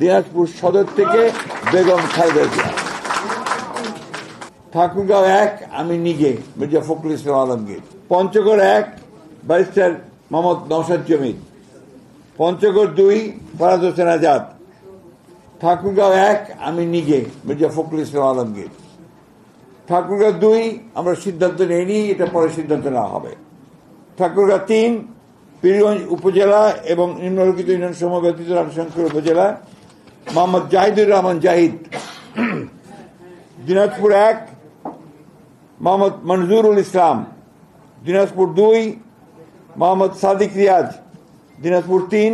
দিনাজপুর সদর থেকে বেগম খালেদা জিয়া। ঠাকুরগাঁও 1 আমি নিজে মির্জা ফখরুল ইসলাম আলমগীর। পঞ্চগড় 1 ব্যারিস্টার মোহাম্মদ নওশাদ জমির। পঞ্চগড় 2 ফরাদ হোসেন আজাদ। ঠাকুরগাঁও 1 আমি নিজে মির্জা ফখরুল ইসলাম আলমগীর। ঠাকুরগাঁও 2 আমরা সিদ্ধান্ত নেইনি, এটা পরে সিদ্ধান্ত নেওয়া হবে। ঠাকুরগাঁও 3 পীরগঞ্জ উপজেলা এবং নিম্নলিখিত ইউনিয়ন সমূহ ব্যতীত রামশঙ্কর উপজেলা মোহাম্মদ জাহিদুর রহমান জাহিদ। দিনাজপুর 1 মোহাম্মদ মনজুরুল ইসলাম। দিনাজপুর 2 মোহাম্মদ সাদিক রিয়াজ। দিনাজপুর 3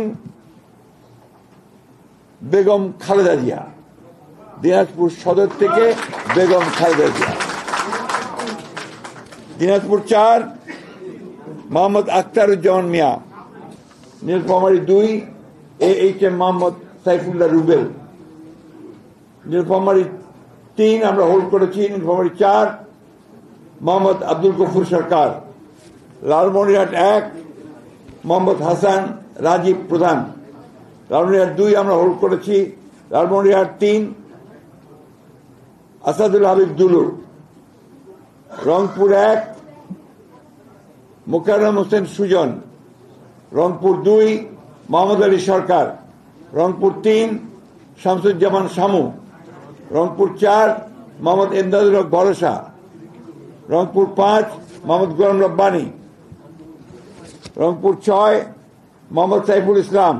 বেগম খালেদা জিয়া। দিনাজপুর সদর থেকে বেগম খালেদা জিয়া। দিনাজপুর 4 মোহাম্মদ আখতারুজ্জামান মিয়া। নীলফামারী 2 AHM মোহাম্মদ সাইফুল্লাহ রুবেল। নীলফামারী 3 আমরা হোল্ড করেছি। নীলফামারী 4 মোহাম্মদ আব্দুল গফুর সরকার। লালমনিরহাট 1 মোহাম্মদ হাসান রাজীব প্রধান। লালমনিরহাট 2 আমরা হোল্ড করেছি। লালমনিরহাট 3 আসাদুল হাবিব দুলু। রংপুর 1 মোকাররম হোসেন সুজন। রংপুর 2 মোহাম্মদ আলী সরকার। রংপুর 3 শামসুজ্জামান শামু। রংপুর 4 মোহাম্মদ এমদাদুল হক ভরসা। রংপুর 5 মোহাম্মদ গোলাম রব্বানী। রংপুর 6 মোহাম্মদ সাইফুল ইসলাম।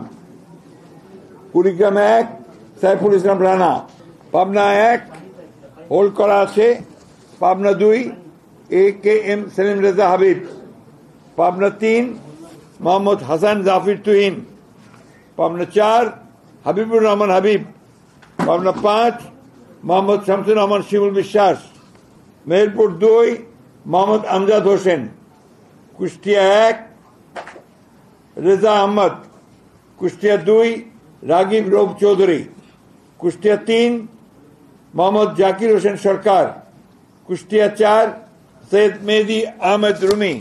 কুড়িগ্রাম 1 সাইফুল ইসলাম রানা। পাবনা 1 হোল্ড করা আছে। পাবনা 2 AKM সেলিম রেজা হাবিব। পাবনা 3 মোহাম্মদ হাসান জাফির তুহিন। পাবনা 4 হাবিবুর রহমান হাবিব। পাবনা 5 মোহাম্মদ শামসুর রহমান শিমুল বিশ্বাস। মেহেরপুর 2 মোহাম্মদ আমজাদ হোসেন। কুষ্টিয়া 1 রেজা আহমদ। কুষ্টিয়া 2 রাগিব রৌফ চৌধুরী। কুষ্টিয়া 3 মোহাম্মদ জাকির হোসেন সরকার। কুষ্টিয়া 4 সৈয়দ মেহেদি আহমেদ রুমি।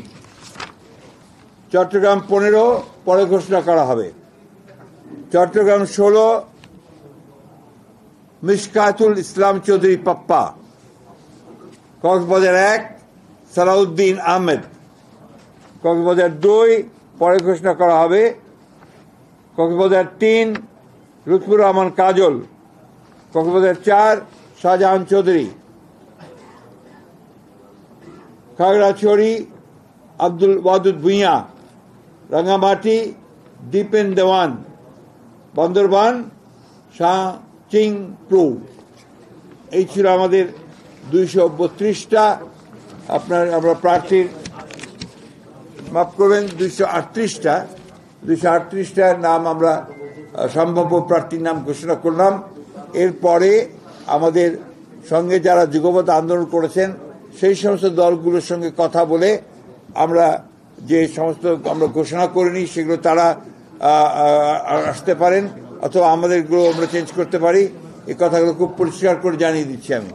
চট্টগ্রাম 15 পরে ঘোষণা করা হবে। চট্টগ্রাম 16 মিশকাতুল ইসলাম চৌধুরী পাপ্পা। কক্সবাজার 1 সালাউদ্দিন আহমেদ। কক্সবাজার 2 পরে ঘোষণা করা হবে। কক্সবাজার 3 লুৎফুর রহমান কাজল। কক্সবাজার 4 শাহজাহান চৌধুরী। খাগড়াছড়ি আব্দুল ওয়াদুদ ভুঁইয়া। রাঙ্গামাটি দীপেন দেওয়ান। বান্দরবান শাহ চিং প্রু। এই ছিল আমাদের 232টা আমরা প্রার্থীর, মাফ করবেন 238টার নাম আমরা সম্ভাব্য প্রার্থীর নাম ঘোষণা করলাম। এরপরে আমাদের সঙ্গে যারা যুগপৎ আন্দোলন করেছেন সেই সমস্ত দলগুলোর সঙ্গে কথা বলে আমরা যে সমস্ত আমরা ঘোষণা করিনি সেগুলো তারা আসতে পারেন, অথবা আমাদেরগুলো আমরা চেঞ্জ করতে পারি। এই কথাগুলো খুব পরিষ্কার করে জানিয়ে দিচ্ছি আমি।